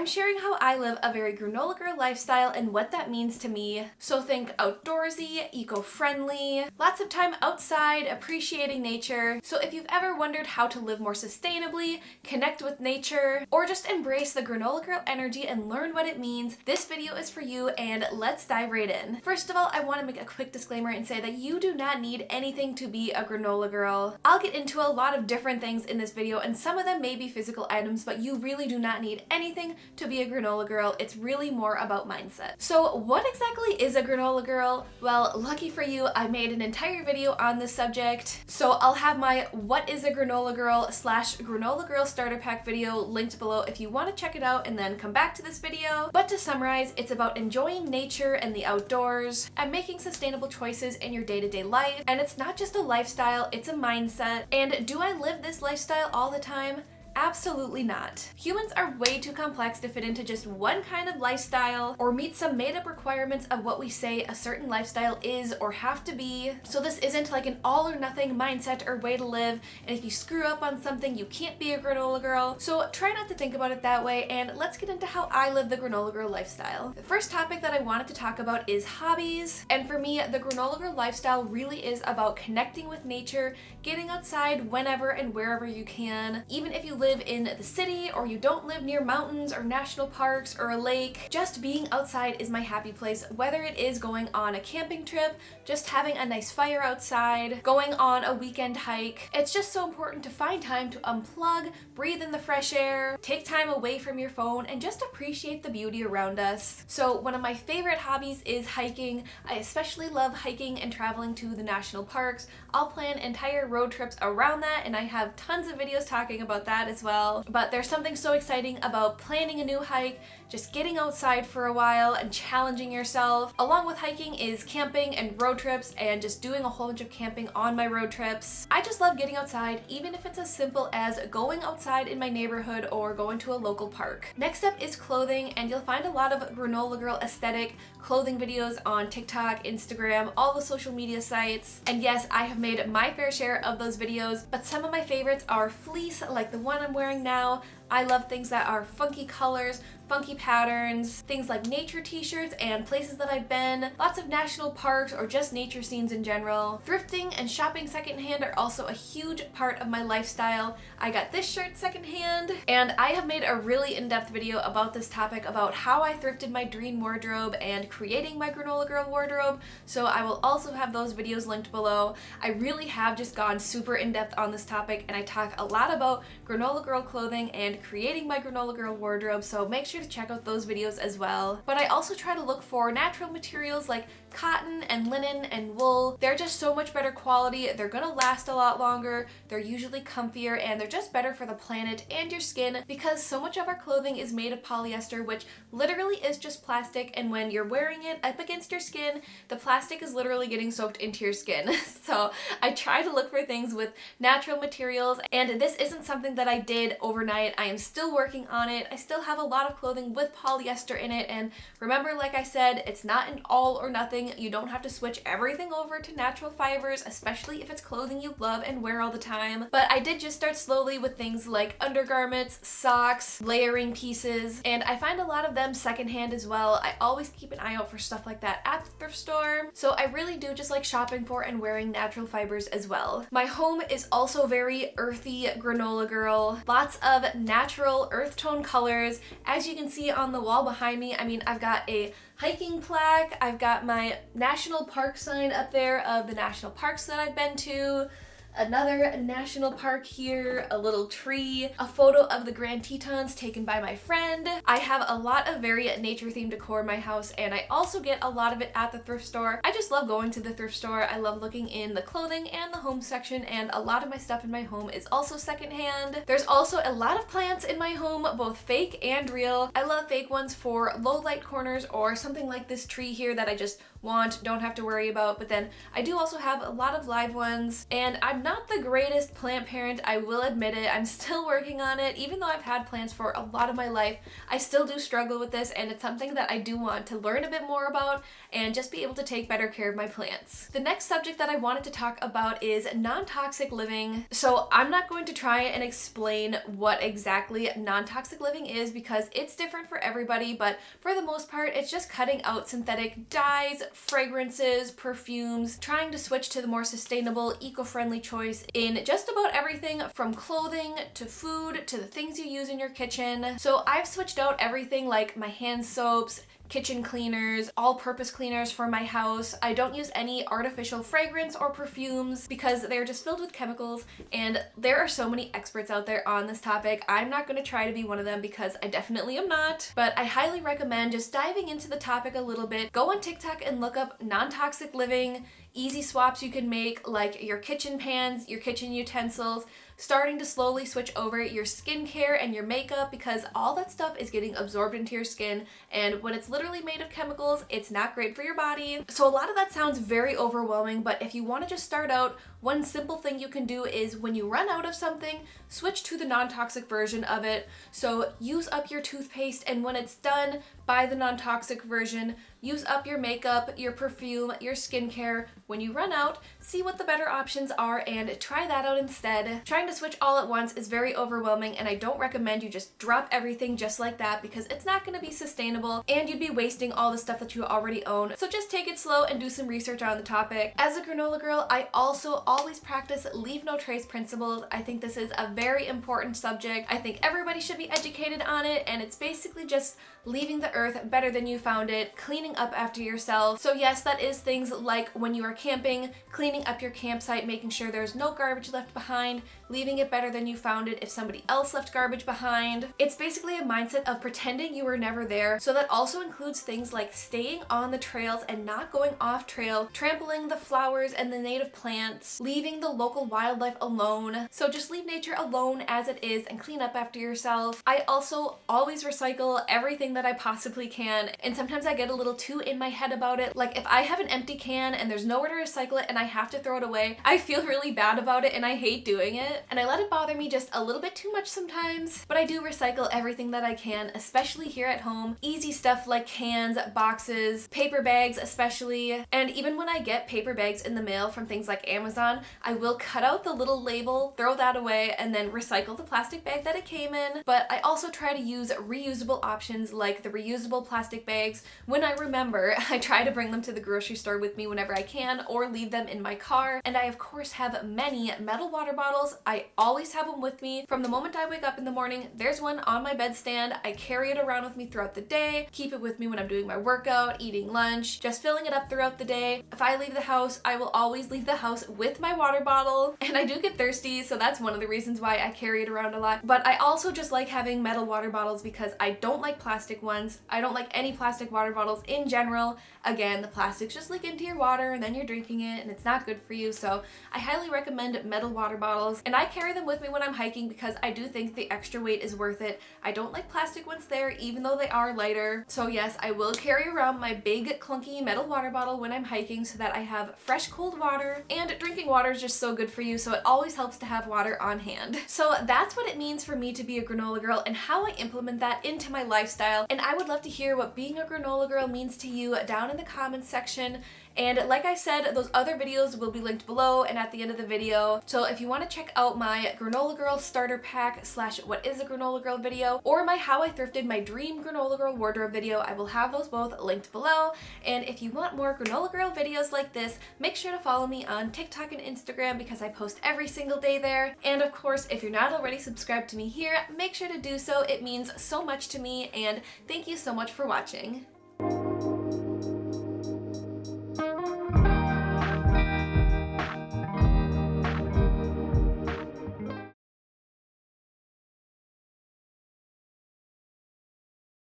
I'm sharing how I live a very granola girl lifestyle and what that means to me. So think outdoorsy, eco-friendly, lots of time outside, appreciating nature. So if you've ever wondered how to live more sustainably, connect with nature, or just embrace the granola girl energy and learn what it means, this video is for you, and let's dive right in. First of all, I want to make a quick disclaimer and say that you do not need anything to be a granola girl. I'll get into a lot of different things in this video, and some of them may be physical items, but you really do not need anything to be a granola girl. It's really more about mindset. So what exactly is a granola girl? Well, lucky for you, I made an entire video on this subject. So I'll have my what is a granola girl / granola girl starter pack video linked below if you want to check it out and then come back to this video. But to summarize, it's about enjoying nature and the outdoors and making sustainable choices in your day-to-day life. And it's not just a lifestyle, it's a mindset. And do I live this lifestyle all the time? Absolutely not. Humans are way too complex to fit into just one kind of lifestyle or meet some made-up requirements of what we say a certain lifestyle is or have to be. So this isn't like an all or nothing mindset or way to live, and if you screw up on something, you can't be a granola girl. So try not to think about it that way, and let's get into how I live the granola girl lifestyle. The first topic that I wanted to talk about is hobbies. And for me, the granola girl lifestyle really is about connecting with nature, getting outside whenever and wherever you can, even if you live in the city or you don't live near mountains or national parks or a lake. Just being outside is my happy place, whether it is going on a camping trip, just having a nice fire outside, going on a weekend hike. It's just so important to find time to unplug, breathe in the fresh air, take time away from your phone, and just appreciate the beauty around us. So one of my favorite hobbies is hiking. I especially love hiking and traveling to the national parks. I'll plan entire road trips around that, and I have tons of videos talking about that as well. But there's something so exciting about planning a new hike, just getting outside for a while and challenging yourself. Along with hiking is camping and road trips and just doing a whole bunch of camping on my road trips. I just love getting outside, even if it's as simple as going outside in my neighborhood or going to a local park. Next up is clothing, and you'll find a lot of granola girl aesthetic clothing videos on TikTok, Instagram, all the social media sites. And yes, I have made my fair share of those videos, but some of my favorites are fleece, like the one I'm wearing now. I love things that are funky colors, funky patterns, things like nature t-shirts and places that I've been, lots of national parks or just nature scenes in general. Thrifting and shopping secondhand are also a huge part of my lifestyle. I got this shirt secondhand, and I have made a really in-depth video about this topic, about how I thrifted my dream wardrobe and creating my granola girl wardrobe, so I will also have those videos linked below. I really have just gone super in-depth on this topic, and I talk a lot about granola girl clothing and creating my granola girl wardrobe, so make sure to check out those videos as well. But I also try to look for natural materials like cotton and linen and wool. They're just so much better quality, they're gonna last a lot longer, they're usually comfier, and they're just better for the planet and your skin, because so much of our clothing is made of polyester, which literally is just plastic, and when you're wearing it up against your skin, the plastic is literally getting soaked into your skin. So I try to look for things with natural materials, and this isn't something that I did overnight. I am still working on it. I still have a lot of clothing with polyester in it, and remember, like I said, it's not an all or nothing. You don't have to switch everything over to natural fibers, especially if it's clothing you love and wear all the time. But I did just start slowly with things like undergarments, socks, layering pieces, and I find a lot of them secondhand as well. I always keep an eye out for stuff like that at the thrift store. So I really do just like shopping for and wearing natural fibers as well. My home is also very earthy granola girl. Lots of natural earth tone colors. As you can see on the wall behind me, I mean, I've got a hiking plaque, I've got my national park sign up there of the national parks that I've been to, another national park here, a little tree, a photo of the Grand Tetons taken by my friend. I have a lot of very nature themed decor in my house, and I also get a lot of it at the thrift store. I just love going to the thrift store. I love looking in the clothing and the home section, and a lot of my stuff in my home is also secondhand. There's also a lot of plants in my home, both fake and real. I love fake ones for low light corners or something like this tree here that I just don't have to worry about. But then I do also have a lot of live ones, and I'm not the greatest plant parent, I will admit it. I'm still working on it. Even though I've had plants for a lot of my life, I still do struggle with this, and it's something that I do want to learn a bit more about and just be able to take better care of my plants. The next subject that I wanted to talk about is non-toxic living. So I'm not going to try and explain what exactly non-toxic living is because it's different for everybody, but for the most part, it's just cutting out synthetic dyes, fragrances, perfumes, trying to switch to the more sustainable, eco-friendly choice in just about everything from clothing to food to the things you use in your kitchen. So I've switched out everything like my hand soaps, kitchen cleaners, all-purpose cleaners for my house. I don't use any artificial fragrance or perfumes because they're just filled with chemicals, and there are so many experts out there on this topic. I'm not going to try to be one of them because I definitely am not, but I highly recommend just diving into the topic a little bit. Go on TikTok and look up non-toxic living, easy swaps you can make like your kitchen pans, your kitchen utensils, starting to slowly switch over your skincare and your makeup because all that stuff is getting absorbed into your skin, and when it's literally made of chemicals, it's not great for your body. So a lot of that sounds very overwhelming, but if you want to just start out, one simple thing you can do is when you run out of something, switch to the non-toxic version of it. So use up your toothpaste, and when it's done, buy the non-toxic version. Use up your makeup, your perfume, your skincare. When you run out, see what the better options are and try that out instead. Trying to switch all at once is very overwhelming, and I don't recommend you just drop everything just like that because it's not going to be sustainable and you'd be wasting all the stuff that you already own. So just take it slow and do some research on the topic. As a granola girl, I also always practice leave no trace principles. I think this is a very important subject. I think everybody should be educated on it, and it's basically just leaving the earth better than you found it, cleaning up after yourself. So yes, that is things like when you are camping, cleaning up your campsite, making sure there's no garbage left behind, leaving it better than you found it if somebody else left garbage behind. It's basically a mindset of pretending you were never there. So that also includes things like staying on the trails and not going off trail, trampling the flowers and the native plants, leaving the local wildlife alone. So just leave nature alone as it is and clean up after yourself. I also always recycle everything that I possibly can, and sometimes I get a little too in my head about it. Like if I have an empty can and there's nowhere to recycle it and I have to throw it away, I feel really bad about it and I hate doing it, and I let it bother me just a little bit too much sometimes. But I do recycle everything that I can, especially here at home. Easy stuff like cans, boxes, paper bags especially, and even when I get paper bags in the mail from things like Amazon, I will cut out the little label, throw that away, and then recycle the plastic bag that it came in. But I also try to use reusable options like the reusable plastic bags. When I remember, I try to bring them to the grocery store with me whenever I can or leave them in my car. And I of course have many metal water bottles. I always have them with me. From the moment I wake up in the morning, there's one on my bedstand. I carry it around with me throughout the day, keep it with me when I'm doing my workout, eating lunch, just filling it up throughout the day. If I leave the house, I will always leave the house with my water bottle, and I do get thirsty, so that's one of the reasons why I carry it around a lot. But I also just like having metal water bottles because I don't like plastic ones. I don't like any plastic water bottles in general. Again, the plastics just leak into your water and then you're drinking it and it's not good for you. So I highly recommend metal water bottles, and I carry them with me when I'm hiking because I do think the extra weight is worth it. I don't like plastic ones there, even though they are lighter. So yes, I will carry around my big clunky metal water bottle when I'm hiking so that I have fresh cold water, and drinking water is just so good for you, so it always helps to have water on hand. So that's what it means for me to be a granola girl and how I implement that into my lifestyle, and I would love to hear what being a granola girl means to you down in the comments section. And like I said, those other videos will be linked below and at the end of the video. So if you want to check out my Granola Girl starter pack / what is a granola girl video, or my how I thrifted my dream granola girl wardrobe video, I will have those both linked below. And if you want more granola girl videos like this, make sure to follow me on TikTok and Instagram because I post every single day there. And of course, if you're not already subscribed to me here, make sure to do so. It means so much to me, and thank you so much for watching.